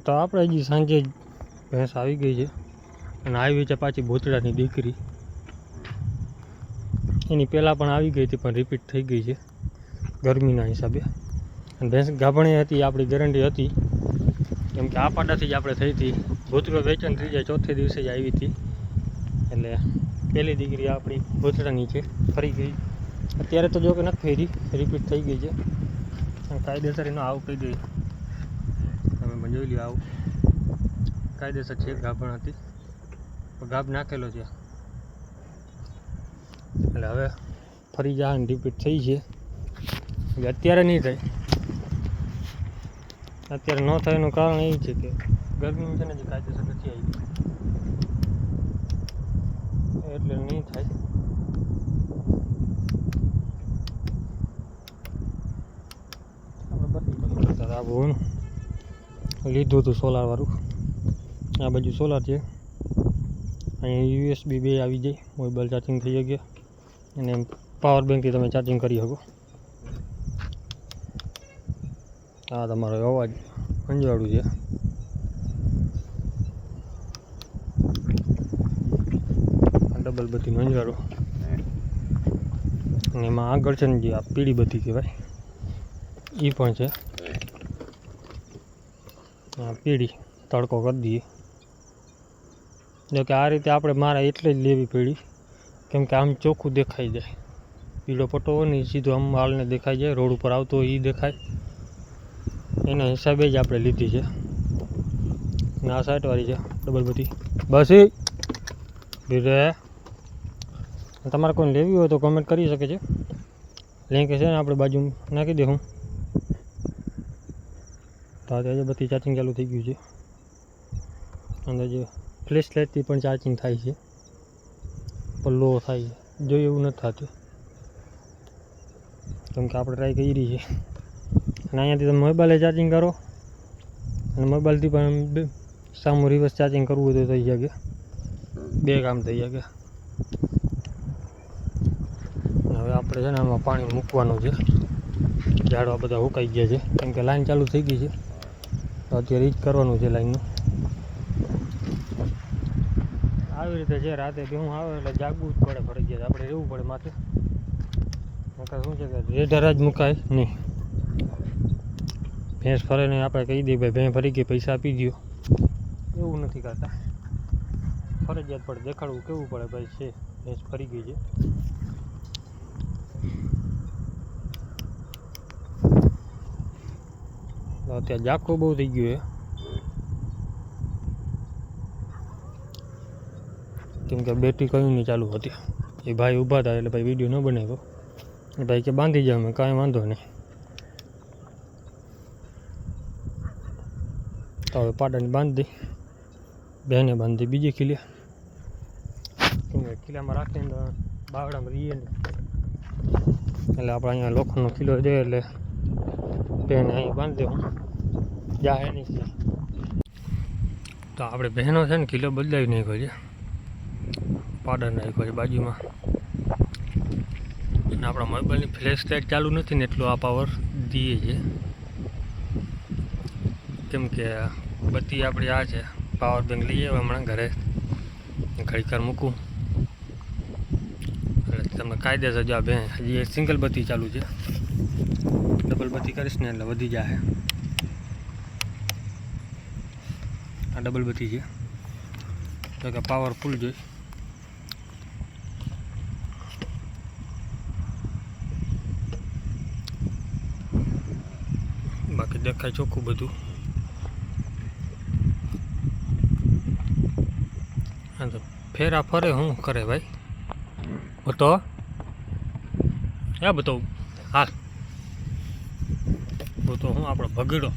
તો આપણે હજી સાંજે જ ભેંસ આવી ગઈ છે અને આવી છે પાછી ભૂતડાની દીકરી. એની પહેલાં પણ આવી ગઈ હતી પણ રિપીટ થઈ ગઈ છે ગરમીના હિસાબે. અને ભેંસ ગાભણી હતી આપણી ગેરંટી હતી, કેમ કે આ પાડાથી જ આપણે થઈ હતી. ભૂતળો વેચાણ થઈ જાય ચોથે દિવસે જ આવી હતી, એટલે પહેલી દીકરી આપણી ભૂતળાની છે. ફરી ગઈ અત્યારે તો જો કે નથી ફરી, રિપીટ થઈ ગઈ છે. અને કાયદેસર એનો આવું કહી દઈએ, તમે પણ જોઈ લો. આવું કાયદેસર છે, ગાભણ હતી, ગાભ નાખેલો છે. એટલે હવે ફરી જા રિપીટ થઈ છે. અત્યારે નહીં થાય. અત્યારે ન થાય એનું કારણ એ છે કે ગરમી છે ને જે કાયદેસર નથી આવી, એટલે નહીં થાય. આપણે લીધું હતું સોલાર વાળું. આ બાજુ સોલાર છે, અહીંયા USB 2 આવી જાય, મોબાઈલ ચાર્જિંગ થઈ શકે અને પાવર બેંકથી તમે ચાર્જિંગ કરી શકો. આ તમારો અવાજ અંજવાળું છે. ડબલ બત્તીનું અંજવાળું. અને એમાં આગળ છે ને જે આ પીળી બત્તી કહેવાય એ પણ છે. આ પીળી તડકો કરી દઈએ. જો કે આ રીતે આપણે મારા એટલે જ લેવી પડી, કેમ કે આમ ચોખ્ખું દેખાઈ જાય. પીળો પટ્ટો હોય ને એ સીધો આમ માલને દેખાઈ જાય, રોડ ઉપર આવતો હોય એ દેખાય. એના હિસાબે જ આપણે લીધી છે. અને આ સાઈડવાળી છે ડબલ બત્તી. બસ એ ધીરે. તમારે કોઈ લેવી હોય તો કમેન્ટ કરી શકે છે. લિંક છે ને આપણે બાજુ નાખી દે. હું તો આજે બધી ચાર્જિંગ ચાલુ થઈ ગયું છે. અને જે ફ્લેશ લાઇટથી પણ ચાર્જિંગ થાય છે, પણ લો થાય છે. જો એવું નથી થતું, કેમ કે આપણે ટ્રાય કરી છે. અને અહીંયાથી તમે મોબાઈલે ચાર્જિંગ કરો, અને મોબાઈલથી પણ સામું રિવર્સ ચાર્જિંગ કરવું હોય તો થઈ શકે. બે કામ થઈ શકે. હવે આપણે છે ને આમાં પાણી મૂકવાનું છે. ઝાડવા બધા સુકાઈ ગયા છે, કેમ કે લાઈન ચાલુ થઈ ગઈ છે. તો અત્યારે એ જ કરવાનું છે લાઈનનું. આવી રીતે છે, રાતે ભેહું આવે એટલે જાગવું જ પડે ફરજિયાત. આપણે રહેવું પડે માથે. નકર શું છે કે રેઢારા જ મુકાય નહીં. ભેંસ ફરે નહીં આપણે કહી દઈએ ભાઈ ભેં ફરી ગઈ પૈસા આપી દો, એવું નથી કરતા. ફરજિયાત પડે દેખાડવું, કેવું પડે ભાઈ છે ભેંસ ફરી ગઈ છે. અત્યારે ઝાખું બહુ થઈ ગયું છે, કેમ કે બેટરી કયું નહીં ચાલુ હતી. એ ભાઈ ઊભા હતા એટલે ભાઈ વિડીયો ન બનાવ્યો. એ ભાઈ કે બાંધી જાવ, મેં કાંઈ વાંધો નહીં. તો હવે પાડાને બાંધી દઈ, બેને બાંધી બીજી ખીલે, કેમ કે ખીલામાં રાખીને તો બાવડામાં રહીએ ને. એટલે આપણે અહીંયા લોખંડનો ખીલો દે એટલે બેને અહીં બાંધી દેવું, જાય નહીં. તો આપણે બહેનો છે ને કિલો બદલાવી નાખ્યો છે, પાવડર નાખ્યો છે બાજુમાં. અને આપણા મોબાઈલની ફ્લેશ લાઇટ ચાલુ નથી ને એટલો આ પાવર દઈએ છે, કેમ કે બત્તી આપણી આ છે. પાવર બેંક લઈએ હમણાં ઘરે ઘડીકર મૂકું એટલે તમે કાયદેસર જો બે હજી એક સિંગલ બત્તી ચાલુ છે. ડબલ બત્તી કરીશ ને એટલે વધી જાય. આ ડબલ બત્તી છે તો કે પાવરફુલ જોઈએ. બાકી દેખાય ચોખ્ખું બધું. હા તો ફેરા ફરે શું કરે ભાઈ, બતો બતાવું હાલ બતો હું આપણો ભગડો.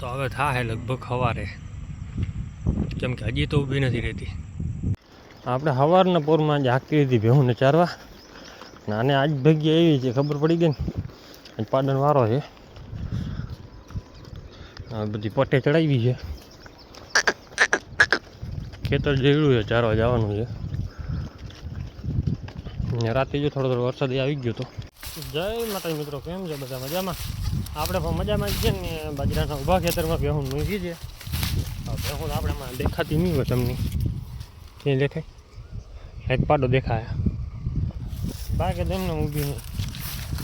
તો હવે થાય લગભગ સવારે, કેમ કે હજી તો ઊભી નથી રહેતી. આપણે સવારના પોરમાં જ હાંકી દીધી ભેહુંને ચારવા. આને આજ ભેગી એવી છે ખબર પડી ગઈ ને, આજ પાડન વારો છે. બધી પટ્ટે ચડાવી છે, ખેતર જેવડું છે ચારવા જવાનું છે. ને રાતે જો થોડો થોડો વરસાદ આવી ગયો હતો. જય માતાજી મિત્રો, કેમ છે બધા મજામાં? આપણે પણ મજામાં જ છે ને. બાજરાના ઊભા ખેતરમાં બેહું મૂકી છે. બેહું આપણે દેખાતી નહીં હોય તમને. ક્યાં દેખાય? એક પાડો દેખાય બાકી તેમને ઊભી નહીં,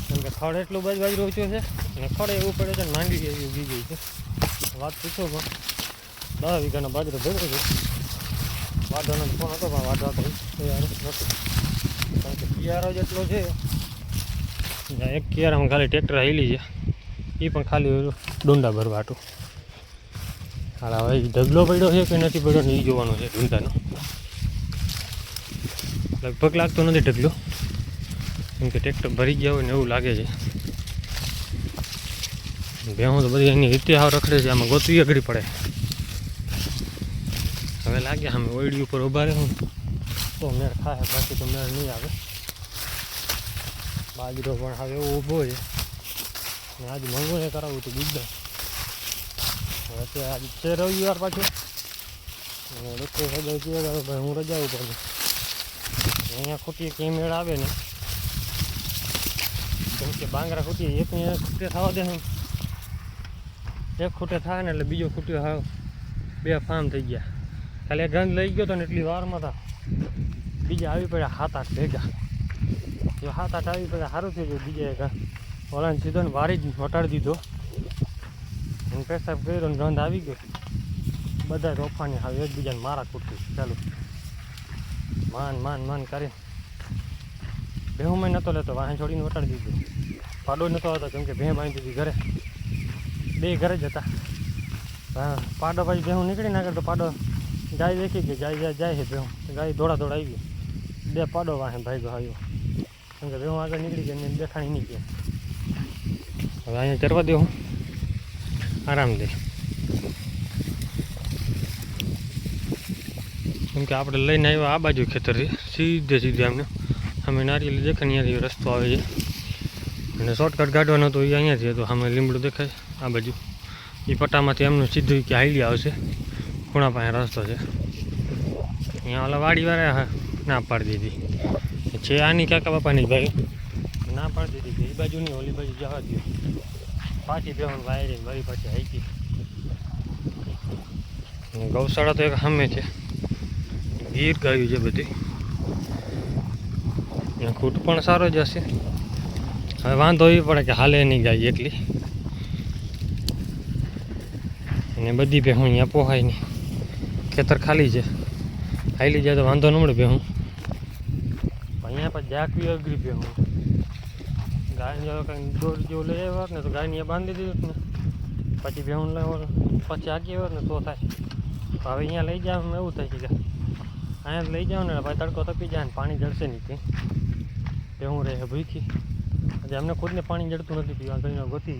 કેમ કે ખડ એટલું બાજુ ઓછું છે અને ખડ એવું પડે છે ને માંડી એવી ઉગી ગઈ છે. વાત પૂછો પણ 10 વીઘાનો બાજરો ભેગો છે. વાઢવાનો ફોન હતો પણ વાઢવા તો યાર નહોતો, કારણ કે કિયારો જેટલો છે. એક કિયારામાં ખાલી ટ્રેક્ટર હાલી છે, એ પણ ખાલી ડુંડા ભરવા હતું. હાલ હવે ઢગલો પડ્યો છે કે નથી પડ્યો ને એ જોવાનું છે. ડુંડાનો લગભગ લાગતો નથી ઢગલો, કેમ કે ટ્રેક્ટર ભરી ગયા હોય ને એવું લાગે છે. ભેહું તો બધી એની રીતે હાવ રખડે છે, આમાં ગોતવી અઘરી પડે. હવે લાગે અમે ઓયડી ઉપર ઊભા રહું તો મેળ ખાય, બાકી તો મેળ નહીં આવે. બાજરો પણ હવે એવો ઊભો છે ને આજ મંગુને કરાવવું હતું બીજા. હવે અત્યારે આજ છે રવિવાર પાછું, લોકો સદાય કહે ભાઈ હું રજા ઉપર છું. અહીંયા ખૂટીએ ક્યાંય મેળ આવે ને, કેમ કે બાંગરા ખૂટીએ એક ખૂટે થવા દે. એક ખૂટે થાય ને એટલે બીજો ખૂટ્યો હાવ 2 ફાર્મ થઈ ગયા. ખાલી એક ગંધ લઈ ગયો તો ને એટલી વારમાં હતા બીજા આવી પડ્યા 7-8 ભેગા. જો 7-8 આવી પડ્યા સારું થયું. બીજા એક ઓલાને સીધો ને વારી જ વટાડી દીધો અને પેશાબ કર્યો ને ગંધ આવી ગયો. બધા તોફાની આવે એકબીજાને મારા ખૂટતી ચાલુ માન કરીને. ભેહુંમાં નહોતો લેતો, વાહન છોડીને વટાડી દીધું. પાડો નહોતો આવતો કેમ કે ભેં બાંધી દીધી ઘરે, 2 ઘરે જ હતા. પાડો પછી ભેહું નીકળી નાખે તો પાડો ગાય દેખી ગઈ, જાય છે ભેહું. ગાય દોડા આવી ગઈ, 2 પાડો વાહે ભાગ્યો આવ્યો, કેમ કે ભેહું આગળ નીકળી ગઈ ને દેખાણી નહીં ગયા. હવે અહીંયા ચરવા દેવું આરામથી, કેમ કે આપણે લઈને આવ્યા આ બાજુ ખેતરથી સીધે અમને અમે નારિયેલી દેખાય અહીંયાથી રસ્તો આવે છે. અને શોર્ટકટ કાઢવાનો તો એ અહીંયાથી હતો. અમે લીમડું દેખાય આ બાજુ, એ પટ્ટામાંથી એમનું સીધું કે હાઈલી આવશે. ખૂણા પાસે રસ્તો છે. અહીંયા ઓલા વાડીવાળા ના પાડી દીધી છે. આની કાકા બાપાની ભાઈ ના પાડી દીધી કે એ બાજુ નહીં ઓલી બાજુ જવા દો. પાછી બેવાનું વાયરી મારી પાછી હાઈકી. ગૌશાળા તો એક સામે છે, ગીર ગાયું છે બધી. ખૂટ પણ સારો જ હશે. હવે વાંધો એ પડે કે હાલે નહીં ગાય એકલી, અને બધી ભેહું અહીંયા પોહાય નહીં. ખેતર ખાલી છે, હાલી જાય તો વાંધો ન મળે ભેહું. અહીંયા પછી જાકવી અઘરી ભેહું. ગાય કંઈ દોર જેવું લઈ આવ્યો ને તો ગાયને બાંધી દીધું ને પછી ભેહું પછી આગી આવ્યો ને તો થાય. હવે અહીંયા લઈ જાવ એવું થાય કે અહીંયા લઈ જાવ ને ભાઈ તડકો તપી જાય ને પાણી જળશે નહીં કંઈ. ભેહું રહે ભૂખી. આજે અમને ખુદને પાણી જડતું નથી પીવા, તો ગોતી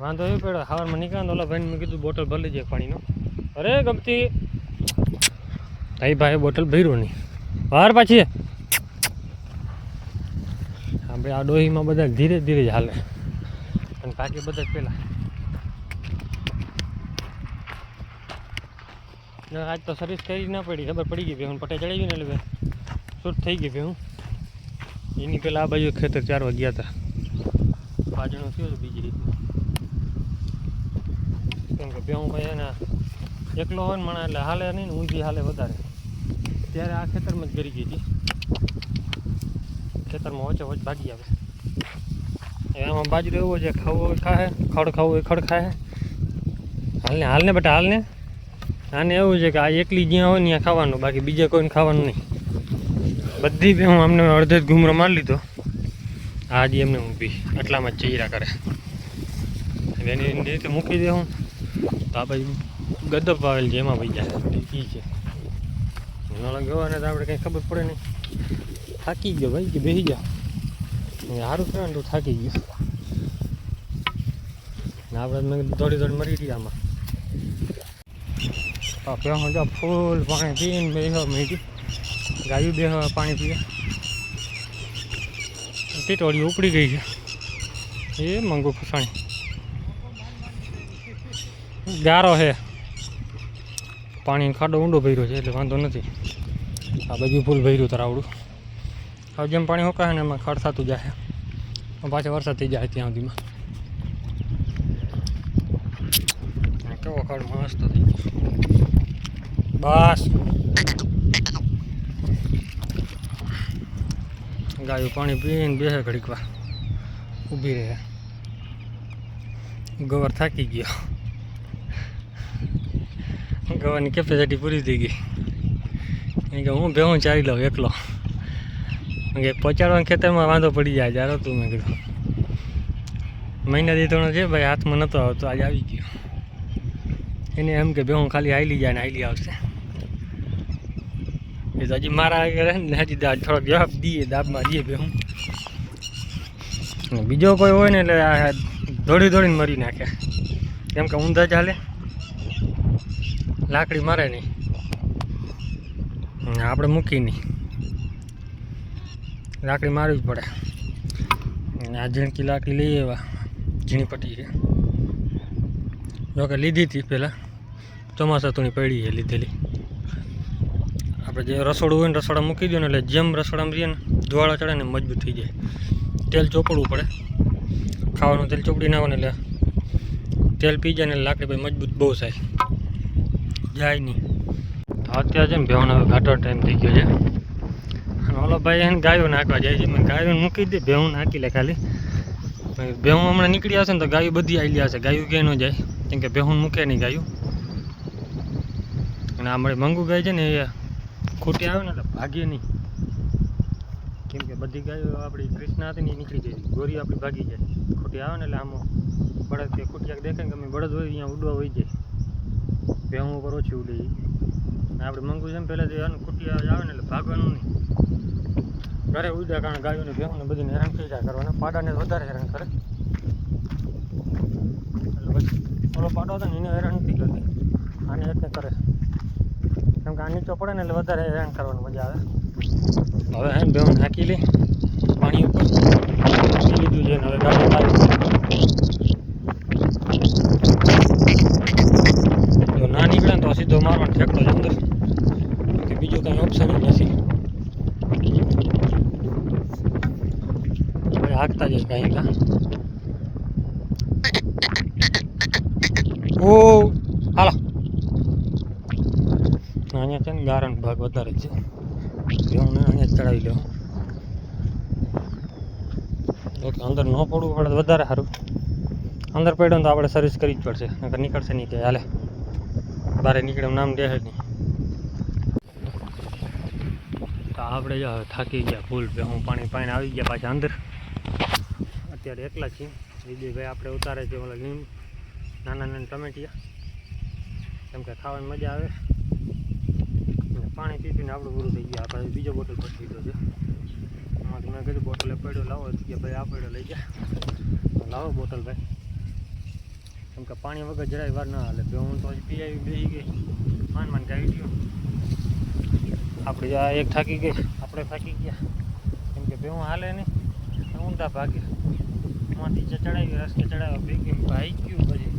વાંધો એવો પડ્યો. સવારમાં નીકળ્યા ઓલા ભાઈને મેં કીધું બોટલ ભરી જાય પાણીનો. અરે ગમતી ભાઈ બોટલ ભર્યો નહીં બહાર પાછી. આપણે આ ડોહીમાં બધા ધીરે ધીરે જ હાલે અને કાકી બધા જ પહેલાં. આજ તો સર્વિસ કરી ના પડી, ખબર પડી ગઈ ભેહું પટે ચડી ગયું ને એટલે શૂટ થઈ ગઈ ભેહું. એની પહેલાં આ બાજુ ખેતર 4 વાગ્યા ગયા હતા. બાજણું થયું હતું બીજી રીતનું, કેમ કે ભેહું ભાઈ એને એકલો હોય ને માણા એટલે હાલે નહીં ને ઊંધી હાલે વધારે. ત્યારે આ ખેતરમાં જ ગરી ગઈ હતી. ખેતરમાં વચ્ચે ભાગી આવે. આમાં બાજરો એવો છે, ખાવું હોય ખાય, ખડ ખાવું હોય ખડ ખાય. હાલને બેટા હાલને. આને એવું છે કે આ એકલી જ્યાં હોય ને ત્યાં ખાવાનું, બાકી બીજે કોઈને ખાવાનું નહીં. બધી ભેહું અમને અડધે જ ઘૂમરો મારી લીધો. આજે એમને ઊભી એટલામાં જ ચીરા કરે. એની રીતે મૂકી દે હું તો આ બાજુ ગદપ આવેલ છે એમાં ભાઈ જાય એ છે. નળ ગવાને તો આપણે કંઈ ખબર પડે નહીં. થાકી ગયો ભાઈ કે બેસી જાઓ, સારું કહેવાય ને તો થાકી ગયો. ને આપણે મેં દોડી મરી હતી આમાં. ભેહું જો ફૂલ પાણી પીને બેસવા મીઠી. ગાયું બેસવા પાણી પીએ. ટીટોળી ઉપડી ગઈ છે એ મંગુ ફસાણી. ગારો છે, પાણી ખાડો ઊંડો ભર્યો છે એટલે વાંધો નથી. આ બાજુ ફૂલ ભર્યું તરાવડું. હવે જેમ પાણી સુકાય ને એમાં ખડ થતું જાય, પાછો વરસાદ થઈ જાય ત્યાં સુધીમાં. કેવો ખડ મસ્ત થઈ ગયો. બસ ગાયું પાણી પીને બેસે ઘડીક વાર ઊભી રહે. ગવર થાકી ગયો, ગવરની કેપેસિટી પૂરી થઈ ગઈ. કે હું ભેહું ચારી લઉં એકલો, કે પહોંચાડવાના ખેતરમાં વાંધો પડી જાય જ્યારે હતું. મેં કીધું મહિના દી થોડો છે ભાઈ, હાથમાં નહોતો આવતો, આજે આવી ગયો. એને એમ કે ભેહું ખાલી હાલી જાય ને હાલી આવશે. એ તો હજી મારા આગળ ને હજી થોડોક જવાબ દઈએ, દાબમાં દઈએ ભેહું. બીજો કોઈ હોય ને એટલે દોડી દોડીને મરી નાખે, કેમ કે ઊંધા ચાલે, લાકડી મારે નહીં, આપણે મૂકી નહીં, લાકડી મારવી જ પડે. આ ઝીણકી લાકડી લઈએ, એવા ઝીણી પટ્ટી છે. જોકે લીધી હતી પહેલાં, ચોમાસા તોની પડી છે લીધેલી. આપણે જે રસોડું હોય ને રસોડા મૂકી દો ને એટલે જેમ રસોડામાં રહીએ ને ધોવાળા ચડે ને મજબૂત થઈ જાય. તેલ ચોપડવું પડે, ખાવાનું તેલ ચોપડી નાખવાનું એટલે તેલ પી જાય ને લાકડી ભાઈ મજબૂત બહુ થાય, જાય નહીં. અત્યારે છે ને ભેવનો હવે ઘાટો ટાઈમ થઈ ગયો છે. અને ઓલો ભાઈ એને ગાયો નાખવા જાય છે. મેં ગાયો મૂકી દે, ભેહું નાખી લે ખાલી. ભેહું હમણાં નીકળી આવશે ને તો ગાયું બધી આવી આવશે, ગાયું ક્યાંય ન જાય, કેમ કે ભેહું મૂકે નહીં ગાયું. અને આ મારી મંગુ ગાય છે ને એ ખોટી આવે ને એટલે ભાગીએ નહીં, કેમ કે બધી ગાયો આપણી કૃષ્ણા હતી ને એ નીકળી જાય, ગોરી આપણી ભાગી જાય. ખોટી આવે ને એટલે આમ બળદ કે ખોટિયા દેખાય ને ગમે બળદ હોય અહીંયા ઉડવા હોય જાય, ભેહું ઉપર ઓછી ઉડે. આપણે મંગુ છે ને પહેલાંથી આનું ખોટી આવે ને એટલે ભાગવાનું નહીં, ઘરે ઉડ્યા કારણ ગાયોને ભેહુંને બધીને હેરાન થઈ જાય કરવાના. પાડાને વધારે હેરાન કરે, એટલે પછી ઓલો પાડો હતો ને એને હેરાન નથી કરતી, આને એટલે કરે, કેમ કે આ નીચો પડે ને એટલે વધારે હેરાન કરવાની મજા આવે. હવે હે ભેહું નાખી લે પાણી ઉપર, લીધું છે ને હવે ગાડી લાવી. જો ના નીકળે ને તો સીધો મારવાનો ઠેકડો જ અંદર, કે બીજું કાંઈ ઓપ્શન જ નથી. હાંકતા જઈશ કાંઈ કાં. ઓ હાલો, અહીંયા છે ને ગારાનો ભાગ વધારે છે, હું અહીંયા ચડાવી લઉં. ઓકે, અંદર ન પડવું પડે તો વધારે સારું. અંદર પડ્યો ને તો આપણે સર્વિસ કરવી જ પડશે, નકર નીકળશે નહીં કે હાલે બારે નીકળે નામ દે નહીં. તો આપણે જો થાકી ગયા ફૂલ, હું પાણી પાણી આવી ગયા પાછા અંદર. અત્યારે એકલા છીએ. વિજયભાઈ આપણે ઉતારે છે ઓલા લીમ, નાના નાના ટમેટિયા, કેમ કે ખાવાની મજા આવે. પાણી પી પીને આપણું પૂરું થઈ ગયા. આપણે બીજો બોટલ ભરી દીધો છે. એમાંથી મેં કીધું બોટલે પડ્યો લાવો, કે ભાઈ આ પડ્યો લઈ જાય, લાવો બોટલ ભાઈ, કેમ કે પાણી વગર જરાય વાર ના હાલે. હું તો પી આવી બેસી ગઈ, માન ગાવી ગયો. આપણે એક થાકી ગઈ, આપણે થાકી ગયા, કેમ કે ભેહું હાલે નહીં, ઊંધા ભાગે. એમાંથી ચડાવી રસ્તે ચડાવ્યા ભેગી ભાઈ ગયું. પછી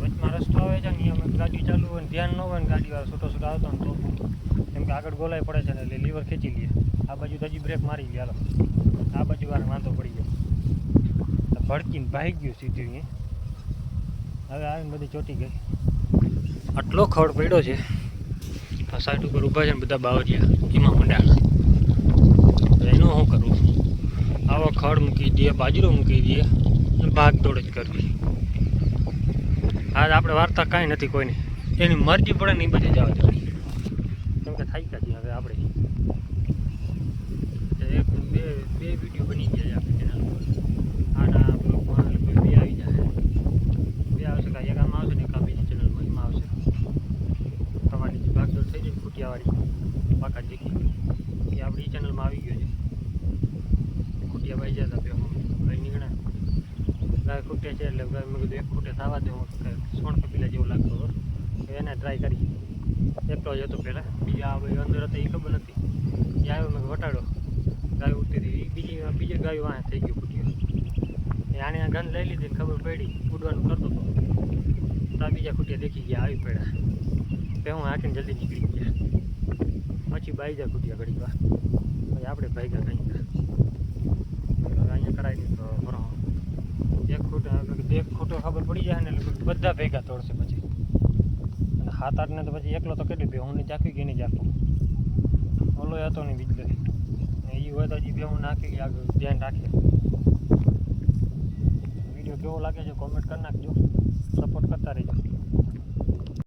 વચમાં રસ્તો આવે છે ને અમે ગાડી ચાલુ હોય ને ધ્યાન ન હોય ને ગાડીવાળો છૂટો છૂટો આવતો ને તો, કેમ કે આગળ ગોલાઈ પડે છે ને એટલે લીવર ખેંચી લઈએ. આ બાજુ તો હજી બ્રેક મારી લે, હાલો આ બાજુ વાર વાંધો પડી ગયો, ભડકીને ભાઈ ગયું સીધું અહીંયા. હવે આવીને બધી ચોટી ગઈ. આટલો ખડ પડ્યો છે, આ સાઈડ ઉપર ઊભા છે ને બધા બાવરિયા, એમાં મંડાણા. એનું શું કરવું? આવો ખડ મૂકી દઈએ, બાજરો મૂકી દઈએ, ભાગ દોડ જ કરવી. આજ આપણે વાર્તા કાંઈ નથી કોઈને, એની મરજી પડે ને એ બધી જવા દેવાની, કેમ કે થાય ક્યાંથી હવે આપણે એક બે વિડીયો બની ગયા છે આપણી ચેનલ પર. આના બ્લોગમાં બે આવી જાય, બે આવશે, કાંઈ એક આમાં આવશે ને એક આ બીજી ચેનલમાં એમાં આવશે. તમારી ભાગદોડ થઈ જાય ખૂટિયાવાળી પાકા જીકી, એ આપણી ચેનલમાં આવી ગયો છે. ખૂટિયા ભાઈ જતા ભાઈ નીકળ્યા ગાય ખૂટે છે એટલે મેં કીધું એક ખૂટે થવા દે. હું સોણ કપીલા જેવું લાગતો હતો, એને ટ્રાય કરી. એકલો જ હતો પહેલાં, બીજા ભાઈ અંદર હતા એ ખબર નથી. એ આવ્યો મેં વટાડ્યો, ગાય ઉતરી, બીજી ગાયો વાંહે થઈ ગયું ખૂટ્યું. એ આને ગંધ લઈ લીધી ને ખબર પડી ઉડવાનું કરતો હતો, તો આ બીજા ખૂટિયા દેખી ગયા, આવી પડ્યા. હું હાંકીને જલ્દી નીકળી ગયા. પછી બાઈ જાય ખૂટ્યા ઘડી વાર, અહીંયા આપણે ભાગ્યા કંઈ અહીંયા કરાવી દીધો બરો 1 ફૂટ 1 ફૂટો ખબર પડી જાય ને એટલે બધા ભેગા તોડશે પછી અને 7-8 ને તો પછી એકલો તો કેટલી બે હું ચાખી ગઈ નહીં ચાખું ઓલો હતો નહીં બીજો ને એ હોય તો હજી બે હું નાખી આગળ ધ્યાન રાખીએ વિડીયો કેવો લાગે છે કોમેન્ટ કરી નાખજો સપોર્ટ કરતા રહેજો